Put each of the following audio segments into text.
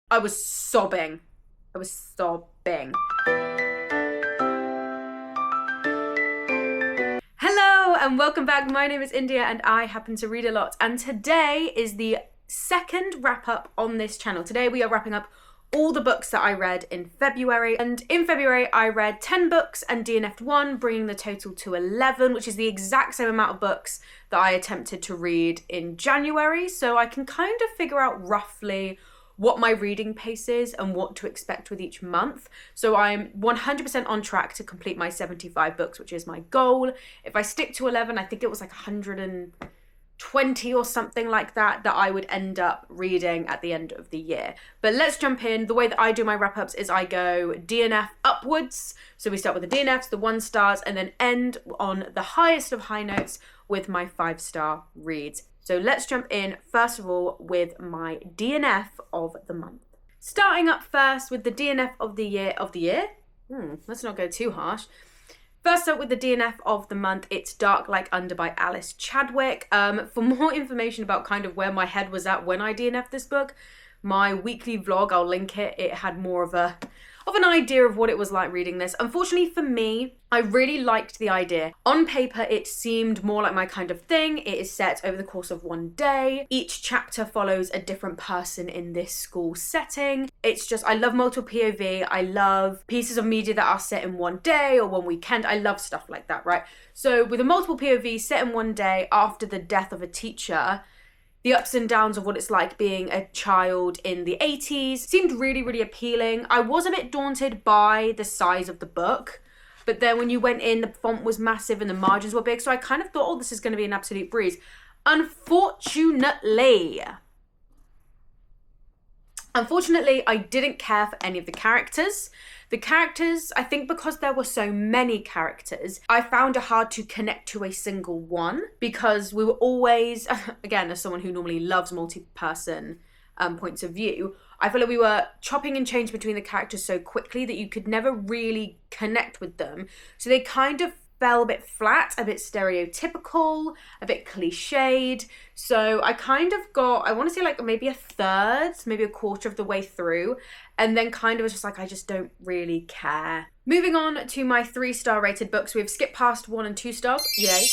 I was sobbing. I was sobbing. Hello and welcome back. My name is India and I happen to read a lot. And today is the second wrap up on this channel. Today we are wrapping up all the books that I read in February. And in February I read 10 books and DNF'd 1, bringing the total to 11, which is the exact same amount of books that I attempted to read in January. So I can kind of figure out roughly what my reading pace is and what to expect with each month. So I'm 100% on track to complete my 75 books, which is my goal. If I stick to 11, I think it was like 120 or something like that I would end up reading at the end of the year. But let's jump in. The way that I do my wrap-ups is I go DNF upwards. So we start with the DNFs, the 1 stars, and then end on the highest of high notes with my 5-star reads. So let's jump in, first of all, with my DNF of the month. Starting up first with the DNF of the year. Let's not go too harsh. First up with the DNF of the month, it's Dark Like Under by Alice Chadwick. For more information about kind of where my head was at when I DNF'd this book, my weekly vlog, I'll link it. It had more of an idea of what it was like reading this. Unfortunately for me, I really liked the idea. On paper, it seemed more like my kind of thing. It is set over the course of one day. Each chapter follows a different person in this school setting. It's just, I love multiple POV. I love pieces of media that are set in one day or one weekend. I love stuff like that, right? So with a multiple POV set in one day after the death of a teacher, the ups and downs of what it's like being a child in the 80s seemed really, really appealing. I was a bit daunted by the size of the book, but then when you went in, the font was massive and the margins were big, so I kind of thought, oh, this is going to be an absolute breeze. Unfortunately, I didn't care for any of the characters. The characters, I think because there were so many characters, I found it hard to connect to a single one because we were always, again, as someone who normally loves multi-person points of view, I feel like we were chopping and changing between the characters so quickly that you could never really connect with them. So they kind of fell a bit flat, a bit stereotypical, a bit cliched. So I kind of got, I want to say like maybe a third, maybe a quarter of the way through, and then kind of was just like, I just don't really care. Moving on to my 3-star rated books, we've skipped past 1 and 2 stars, yay.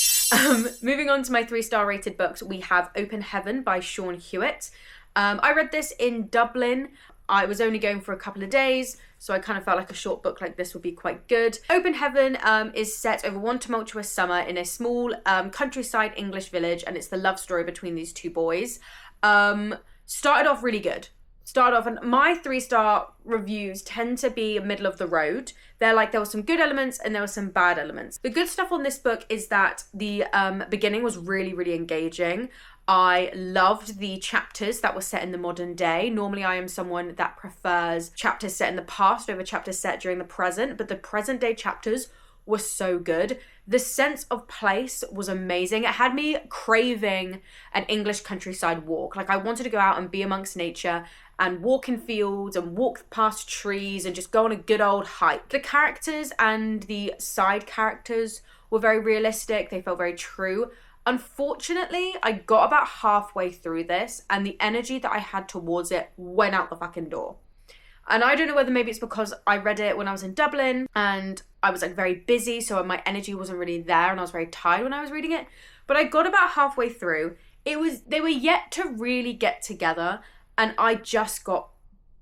Moving on to my 3-star rated books, we have Open Heaven by Sean Hewitt. I read this in Dublin. I was only going for a couple of days, so I kind of felt like a short book like this would be quite good. Open Heaven is set over one tumultuous summer in a small countryside English village, and it's the love story between these 2 boys. Started off really good. And my 3-star reviews tend to be middle of the road. They're like, there were some good elements and there were some bad elements. The good stuff on this book is that the beginning was really, really engaging. I loved the chapters that were set in the modern day. Normally I am someone that prefers chapters set in the past over chapters set during the present, but the present day chapters were so good. The sense of place was amazing. It had me craving an English countryside walk. Like I wanted to go out and be amongst nature and walk in fields and walk past trees and just go on a good old hike. The characters and the side characters were very realistic. They felt very true. Unfortunately, I got about halfway through this and the energy that I had towards it went out the fucking door. And I don't know whether maybe it's because I read it when I was in Dublin and I was like very busy, so my energy wasn't really there and I was very tired when I was reading it. But I got about halfway through. They were yet to really get together and I just got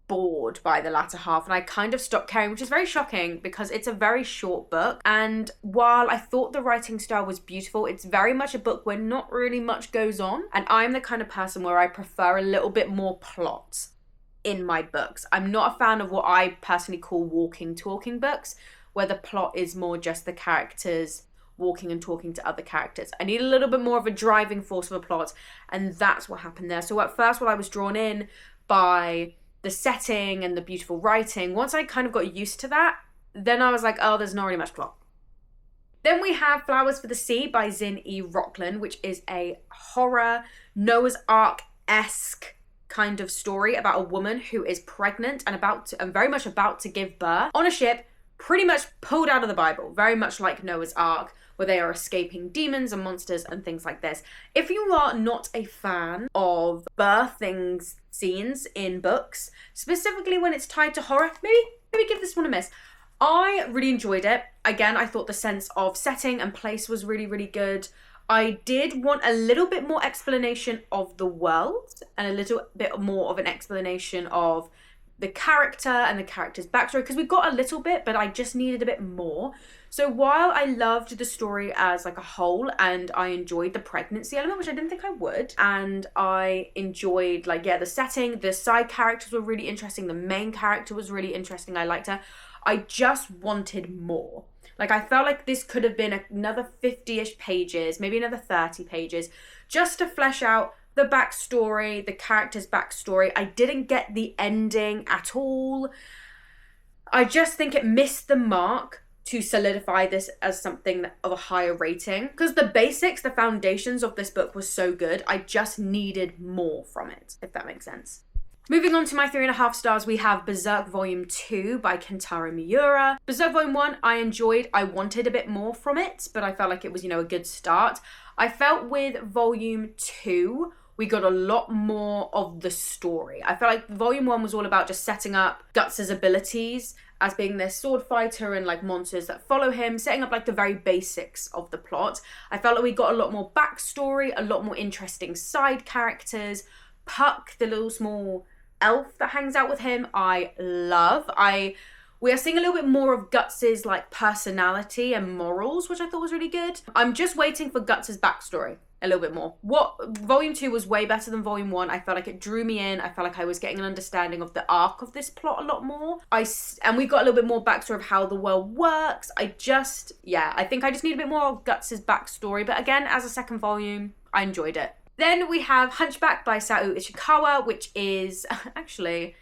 bored by the latter half and I kind of stopped caring, which is very shocking because it's a very short book. And while I thought the writing style was beautiful, it's very much a book where not really much goes on. And I'm the kind of person where I prefer a little bit more plot in my books. I'm not a fan of what I personally call walking, talking books, where the plot is more just the characters walking and talking to other characters. I need a little bit more of a driving force of a plot, and that's what happened there. So at first, while I was drawn in by the setting and the beautiful writing, once I kind of got used to that, then I was like, oh, there's not really much plot. Then we have Flowers for the Sea by Zin E. Rockland, which is a horror, Noah's Ark-esque kind of story about a woman who is pregnant and very much about to give birth on a ship, pretty much pulled out of the Bible, very much like Noah's Ark, where they are escaping demons and monsters and things like this. If you are not a fan of birthing scenes in books, specifically when it's tied to horror, maybe give this one a miss. I really enjoyed it. Again, I thought the sense of setting and place was really, really good. I did want a little bit more explanation of the world and a little bit more of an explanation of the character and the character's backstory, because we got a little bit, but I just needed a bit more. So while I loved the story as like a whole, and I enjoyed the pregnancy element, which I didn't think I would, and I enjoyed the setting, the side characters were really interesting, the main character was really interesting, I liked her, I just wanted more. Like, I felt like this could have been another 50-ish pages, maybe another 30 pages, just to flesh out the backstory, the character's backstory. I didn't get the ending at all. I just think it missed the mark to solidify this as something of a higher rating. Because the basics, the foundations of this book was so good, I just needed more from it, if that makes sense. Moving on to my 3.5 stars, we have Berserk Volume 2 by Kentaro Miura. Berserk Volume 1, I enjoyed. I wanted a bit more from it, but I felt like it was, a good start. I felt with Volume 2, we got a lot more of the story. I felt like Volume 1 was all about just setting up Guts' abilities as being this sword fighter and like monsters that follow him, setting up like the very basics of the plot. I felt like we got a lot more backstory, a lot more interesting side characters. Puck, the little small elf that hangs out with him, I love. We are seeing a little bit more of Guts' like personality and morals, which I thought was really good. I'm just waiting for Guts' backstory a little bit more. Volume 2 was way better than Volume 1. I felt like it drew me in. I felt like I was getting an understanding of the arc of this plot a lot more. And we got a little bit more backstory of how the world works. I think I just need a bit more of Guts' backstory. But again, as a second volume, I enjoyed it. Then we have Hunchback by Sao Ishikawa, which is actually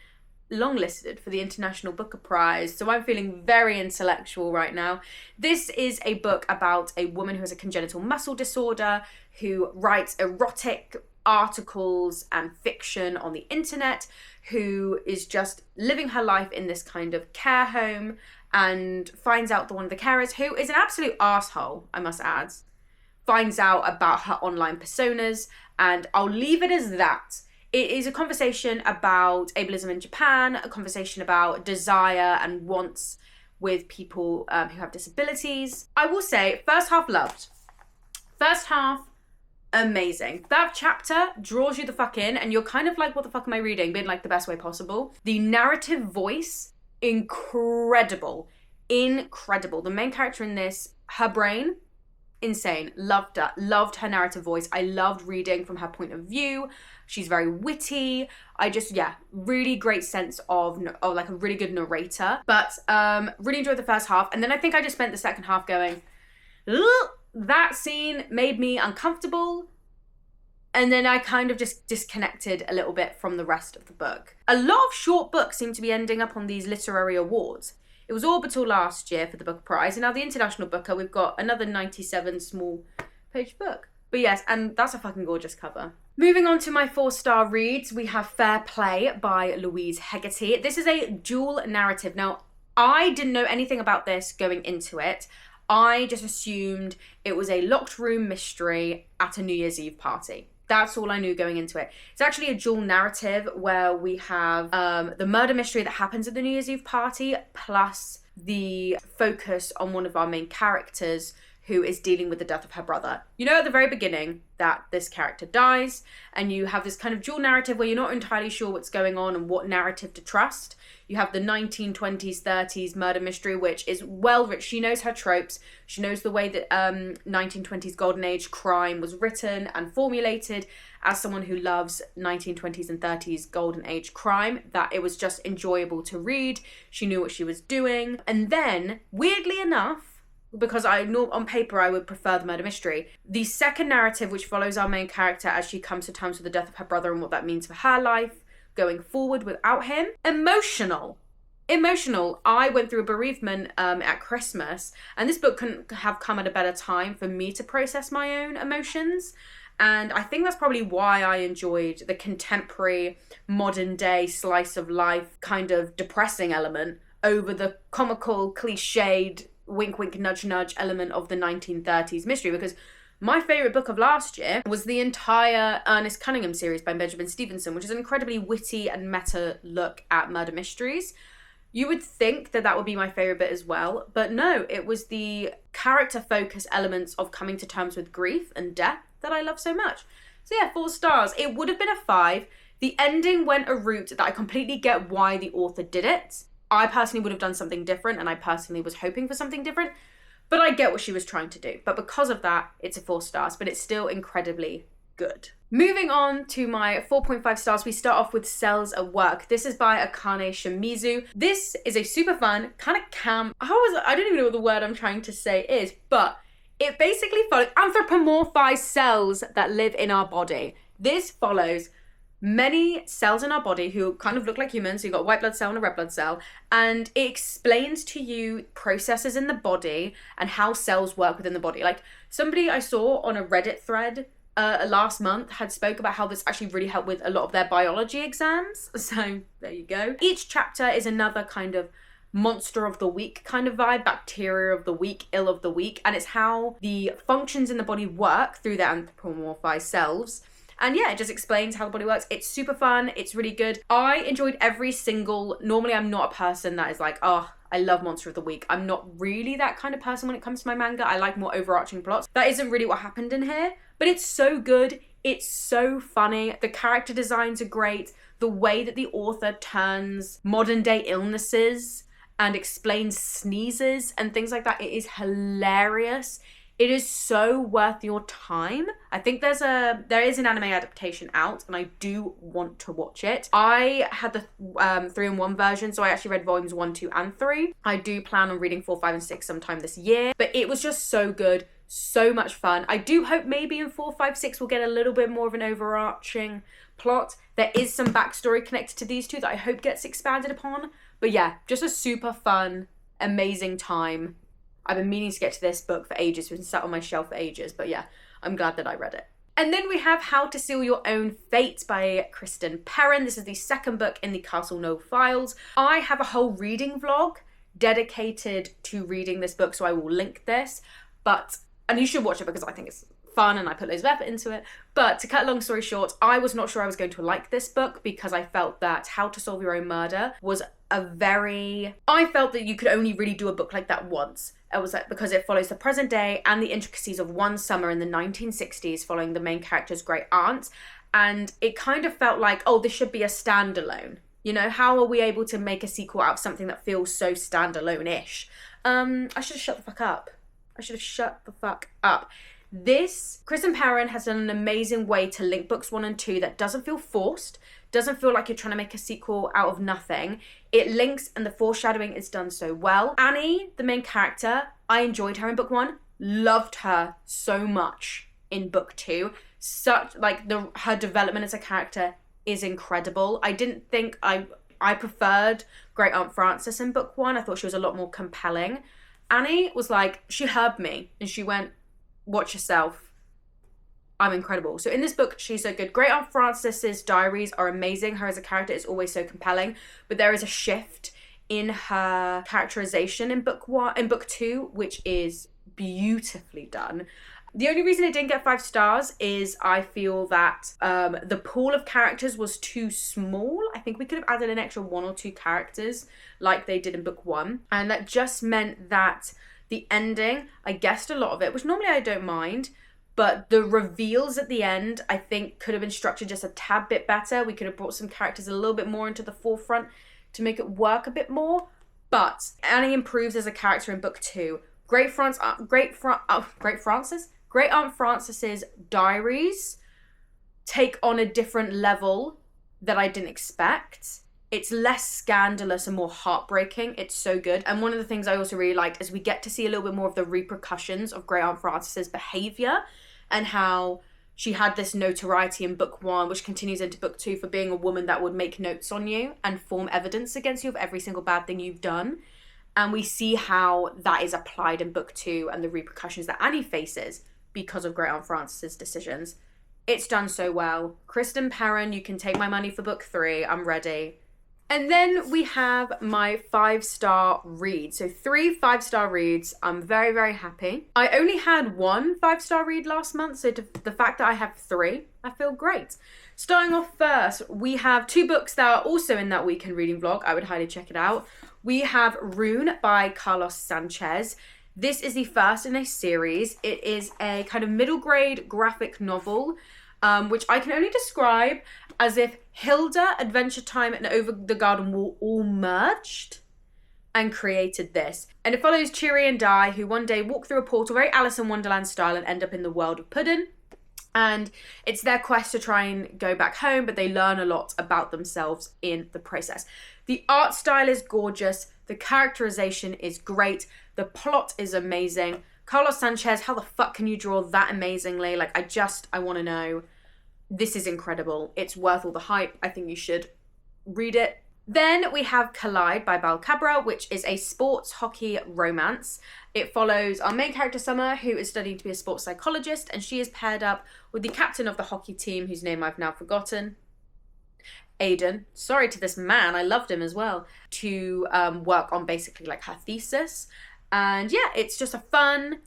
longlisted for the International Booker Prize. So I'm feeling very intellectual right now. This is a book about a woman who has a congenital muscle disorder, who writes erotic articles and fiction on the internet, who is just living her life in this kind of care home, and finds out that one of the carers, who is an absolute arsehole, I must add, finds out about her online personas, and I'll leave it as that. It is a conversation about ableism in Japan, a conversation about desire and wants with people who have disabilities. I will say, first half loved. First half, amazing. That chapter draws you the fuck in, and you're kind of like, what the fuck am I reading? But in like the best way possible. The narrative voice, incredible. Incredible. The main character in this, her brain, insane. Loved her. Loved her narrative voice. I loved reading from her point of view. She's very witty. Really great sense of like a really good narrator. But really enjoyed the first half. And then I think I just spent the second half going, ugh, that scene made me uncomfortable. And then I kind of just disconnected a little bit from the rest of the book. A lot of short books seem to be ending up on these literary awards. It was Orbital last year for the Booker Prize, and now the International Booker, we've got another 97 small page book. But yes, and that's a fucking gorgeous cover. Moving on to my 4-star reads, we have Fair Play by Louise Hegarty. This is a dual narrative. Now, I didn't know anything about this going into it. I just assumed it was a locked room mystery at a New Year's Eve party. That's all I knew going into it. It's actually a dual narrative where we have the murder mystery that happens at the New Year's Eve party, plus the focus on one of our main characters who is dealing with the death of her brother. You know at the very beginning that this character dies, and you have this kind of dual narrative where you're not entirely sure what's going on and what narrative to trust. You have the 1920s, 30s murder mystery, which is well written. She knows her tropes. She knows the way that 1920s golden age crime was written and formulated. As someone who loves 1920s and 30s golden age crime, that it was just enjoyable to read. She knew what she was doing. And then, weirdly enough, because I know on paper I would prefer the murder mystery, the second narrative, which follows our main character as she comes to terms with the death of her brother and what that means for her life going forward without him. Emotional. I went through a bereavement at Christmas, and this book couldn't have come at a better time for me to process my own emotions. And I think that's probably why I enjoyed the contemporary, modern day slice of life kind of depressing element over the comical, cliched, wink wink nudge nudge element of the 1930s mystery, because my favourite book of last year was the entire Ernest Cunningham series by Benjamin Stevenson, which is an incredibly witty and meta look at murder mysteries. You would think that would be my favourite bit as well, but no, it was the character focus elements of coming to terms with grief and death that I love so much. So yeah, 4 stars. It would have been a 5. The ending went a route that I completely get why the author did it. I personally would have done something different, and I personally was hoping for something different, but I get what she was trying to do. But because of that, it's a 4 stars, but it's still incredibly good. Moving on to my 4.5 stars, we start off with Cells at Work. This is by Akane Shimizu. This is a super fun, kind of camp, I don't even know what the word I'm trying to say is, but it basically follows anthropomorphized cells that live in our body. This follows many cells in our body who kind of look like humans. So you've got a white blood cell and a red blood cell, and it explains to you processes in the body and how cells work within the body. Like, somebody I saw on a Reddit thread last month had spoke about how this actually really helped with a lot of their biology exams. So there you go. Each chapter is another kind of monster of the week kind of vibe, bacteria of the week, ill of the week, and it's how the functions in the body work through their anthropomorphized selves. And yeah, it just explains how the body works. It's super fun. It's really good. I enjoyed every single... Normally, I'm not a person that is like, oh, I love Monster of the Week. I'm not really that kind of person when it comes to my manga. I like more overarching plots. That isn't really what happened in here, but it's so good. It's so funny. The character designs are great. The way that the author turns modern day illnesses and explains sneezes and things like that, it is hilarious. It is so worth your time. I think there is an anime adaptation out, and I do want to watch it. I had the 3-in-1 version, so I actually read volumes 1, 2, and 3. I do plan on reading 4, 5, and 6 sometime this year, but it was just so good, so much fun. I do hope maybe in 4, 5, 6 we'll get a little bit more of an overarching plot. There is some backstory connected to these two that I hope gets expanded upon. But yeah, just a super fun, amazing time. I've been meaning to get to this book for ages. It's been sat on my shelf for ages. But yeah, I'm glad that I read it. And then we have How to Seal Your Own Fate by Kristen Perrin. This is the second book in the Castle No Files. I have a whole reading vlog dedicated to reading this book, so I will link this. And you should watch it because I think it's fun and I put loads of effort into it. But to cut a long story short, I was not sure I was going to like this book because I felt that How to Solve Your Own Murder was I felt that you could only really do a book like that once. It was like, because it follows the present day and the intricacies of one summer in the 1960s following the main character's great aunt. And it kind of felt like, oh, this should be a standalone. You know, how are we able to make a sequel out of something that feels so standalone-ish? I should have shut the fuck up. This, Kristen Perrin has done an amazing way to link books 1 and 2 that doesn't feel forced, doesn't feel like you're trying to make a sequel out of nothing. It links and the foreshadowing is done so well. Annie, the main character, I enjoyed her in book 1, loved her so much in book 2. Her development as a character is incredible. I didn't think I preferred Great Aunt Frances in book 1. I thought she was a lot more compelling. Annie was like, she heard me and she went, watch yourself. I'm incredible. So in this book, she's so good. Great Aunt Frances's diaries are amazing. Her as a character is always so compelling, but there is a shift in her characterization in book 2, which is beautifully done. The only reason it didn't get 5 stars is I feel that the pool of characters was too small. I think we could have added an extra 1 or 2 characters like they did in book 1. And that just meant that the ending, I guessed a lot of it, which normally I don't mind, but the reveals at the end, I think, could have been structured just a tad bit better. We could have brought some characters a little bit more into the forefront to make it work a bit more. But Annie improves as a character in book 2. Great Aunt Frances's diaries take on a different level that I didn't expect. It's less scandalous and more heartbreaking. It's so good. And one of the things I also really liked is we get to see a little bit more of the repercussions of Great Aunt Frances's behaviour and how she had this notoriety in book 1, which continues into book 2, for being a woman that would make notes on you and form evidence against you of every single bad thing you've done. And we see how that is applied in book 2 and the repercussions that Annie faces because of Great Aunt Frances's decisions. It's done so well. Kristen Perrin, you can take my money for book 3. I'm ready. And then we have my 5-star read. So 3 5-star reads. I'm very, very happy. I only had 1 5-star read last month, so the fact that I have 3, I feel great. Starting off first, we have 2 books that are also in that weekend reading vlog. I would highly check it out. We have Rune by Carlos Sanchez. This is the first in a series. It is a kind of middle grade graphic novel, which I can only describe as if Hilda, Adventure Time, and Over the Garden Wall all merged and created this. And it follows Cheery and Di, who one day walk through a portal, very Alice in Wonderland style, and end up in the world of Puddin'. And it's their quest to try and go back home, but they learn a lot about themselves in the process. The art style is gorgeous. The characterization is great. The plot is amazing. Carlos Sanchez, how the fuck can you draw that amazingly? Like, I want to know. This is incredible. It's worth all the hype. I think you should read it. Then we have Collide by Bal Cabra, which is a sports hockey romance. It follows our main character, Summer, who is studying to be a sports psychologist, and she is paired up with the captain of the hockey team, whose name I've now forgotten, Aiden. Sorry to this man, I loved him as well, to work on basically like her thesis. And yeah, it's just a fun,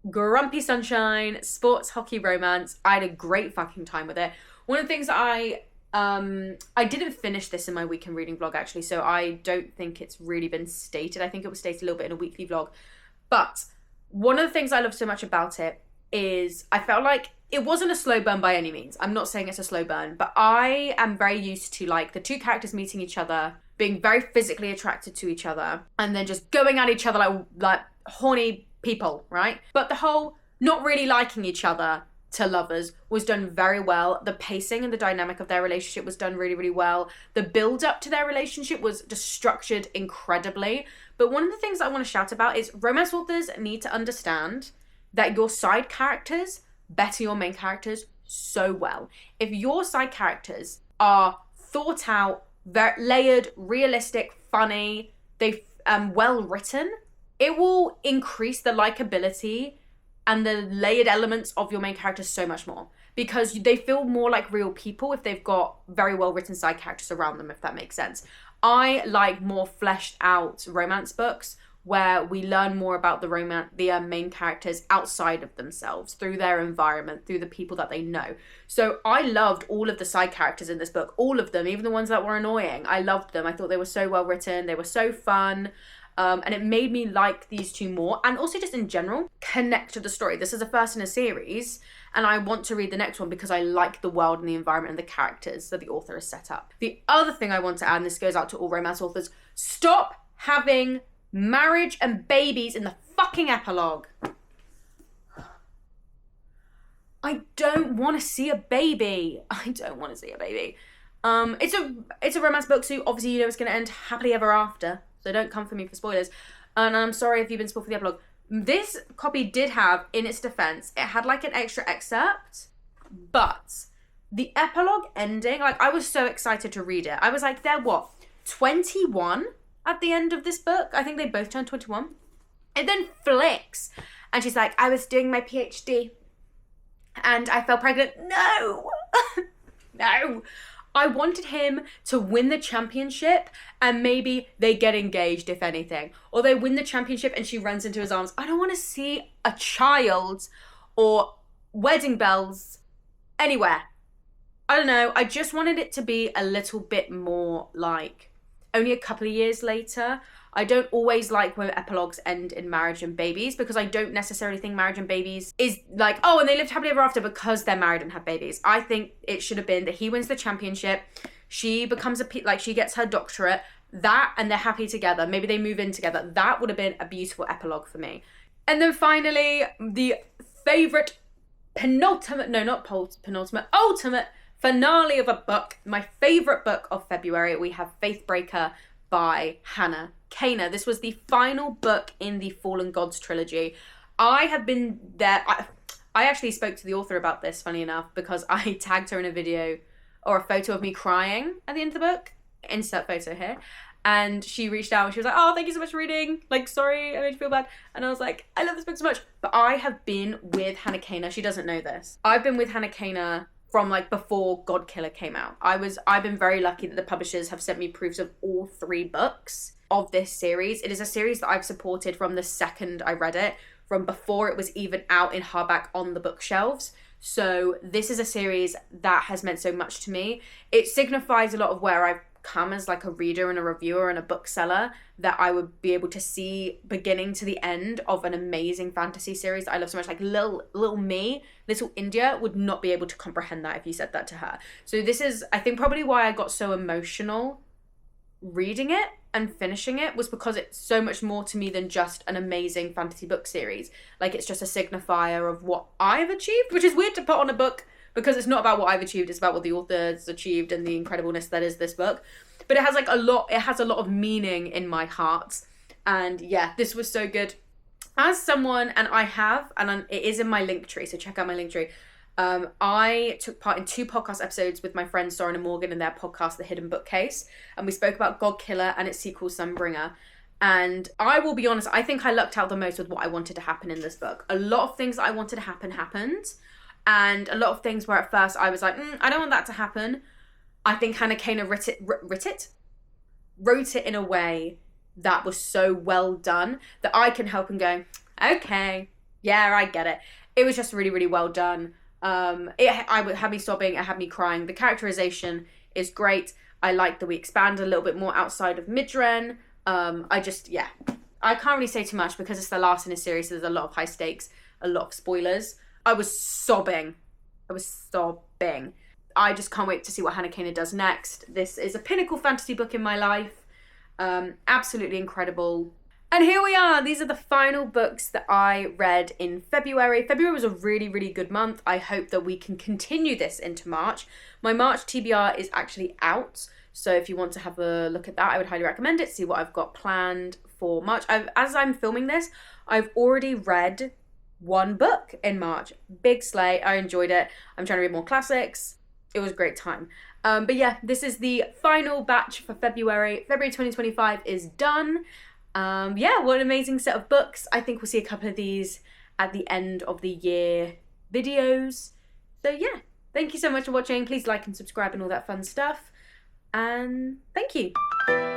grumpy sunshine sports hockey romance. I had a great fucking time with it. One of the things that I didn't finish this in my weekend reading vlog actually, so I don't think it's really been stated. I think it was stated a little bit in a weekly vlog. But one of the things I love so much about it is I felt like it wasn't a slow burn by any means. I'm not saying it's a slow burn, but I am very used to like the 2 characters meeting each other, being very physically attracted to each other, and then just going at each other like horny people, right? But the whole not really liking each other to lovers was done very well. The pacing and the dynamic of their relationship was done really, really well. The build up to their relationship was just structured incredibly. But one of the things I want to shout about is romance authors need to understand that your side characters better your main characters so well. If your side characters are thought out, very layered, realistic, funny, they've well written, it will increase the likability and the layered elements of your main characters so much more, because they feel more like real people if they've got very well written side characters around them, if that makes sense. I like more fleshed out romance books where we learn more about the main characters outside of themselves, through their environment, through the people that they know. So I loved all of the side characters in this book, all of them, even the ones that were annoying. I loved them. I thought they were so well written. They were so fun. And it made me like these 2 more, and also just in general connect to the story. This is a first in a series, and I want to read the next one because I like the world and the environment and the characters that the author has set up. The other thing I want to add, and this goes out to all romance authors, stop having marriage and babies in the fucking epilogue. I don't want to see a baby. I don't want to see a baby. It's a romance book, so obviously you know it's going to end happily ever after. So don't come for me for spoilers. And I'm sorry if you've been spoiled for the epilogue. This copy did have, in its defense, it had like an extra excerpt, but the epilogue ending, like I was so excited to read it. I was like, they're what, 21 at the end of this book? I think they both turned 21. It then flicks, and she's like, I was doing my PhD and I fell pregnant. No, no. I wanted him to win the championship and maybe they get engaged, if anything. Or they win the championship and she runs into his arms. I don't want to see a child or wedding bells anywhere. I don't know. I just wanted it to be a little bit more like only a couple of years later. I don't always like when epilogues end in marriage and babies, because I don't necessarily think marriage and babies is like, oh, and they lived happily ever after because they're married and have babies. I think it should have been that he wins the championship, she becomes she gets her doctorate, that, and they're happy together. Maybe they move in together. That would have been a beautiful epilogue for me. And then finally, the favorite ultimate finale of a book, my favorite book of February. We have Faithbreaker by Hannah Kana. This was the final book in the Fallen Gods trilogy. I have been there. I actually spoke to the author about this, funny enough, because I tagged her in a video or a photo of me crying at the end of the book. Insert photo here. And she reached out and she was like, oh, thank you so much for reading. Like, sorry, I made you feel bad. And I was like, I love this book so much. But I have been with Hannah Kana. She doesn't know this. I've been with Hannah Kana from like before God Killer came out. I've been very lucky that the publishers have sent me proofs of all 3 books of this series. It is a series that I've supported from the second I read it, from before it was even out in hardback on the bookshelves. So this is a series that has meant so much to me. It signifies a lot of where I've come as like a reader and a reviewer and a bookseller, that I would be able to see beginning to the end of an amazing fantasy series that I love so much. Like little me, little India would not be able to comprehend that if you said that to her. So this is, I think, probably why I got so emotional reading it and finishing it, was because it's so much more to me than just an amazing fantasy book series. Like, it's just a signifier of what I've achieved, which is weird to put on a book, because it's not about what I've achieved, it's about what the author's achieved and the incredibleness that is this book. But it has like it has a lot of meaning in my heart. And yeah, this was so good. As someone, and it is in my link tree, so check out my link tree. I took part in 2 podcast episodes with my friends Soren and Morgan in their podcast, The Hidden Bookcase. And we spoke about God Killer and its sequel, Sunbringer. And I will be honest, I think I lucked out the most with what I wanted to happen in this book. A lot of things that I wanted to happen happened. And a lot of things where at first I was like, I don't want that to happen. I think Hannah Kaner wrote it in a way that was so well done that I can help and go, okay, yeah, I get it. It was just really, really well done. It had me sobbing, it had me crying. The characterization is great. I like that we expand a little bit more outside of Midren. I can't really say too much because it's the last in a series, so there's a lot of high stakes, a lot of spoilers. I was sobbing. I just can't wait to see what Hannah Kaner does next. This is a pinnacle fantasy book in my life. Absolutely incredible. And here we are. These are the final books that I read in February. February was a really, really good month. I hope that we can continue this into March. My March TBR is actually out. So if you want to have a look at that, I would highly recommend it. See what I've got planned for March. As I'm filming this, I've already read 1 book in March. Big slay. I enjoyed it. I'm trying to read more classics. It was a great time. But yeah, this is the final batch for February. February 2025 is done. What an amazing set of books. I think we'll see a couple of these at the end of the year videos. So yeah, thank you so much for watching. Please like and subscribe and all that fun stuff. And thank you.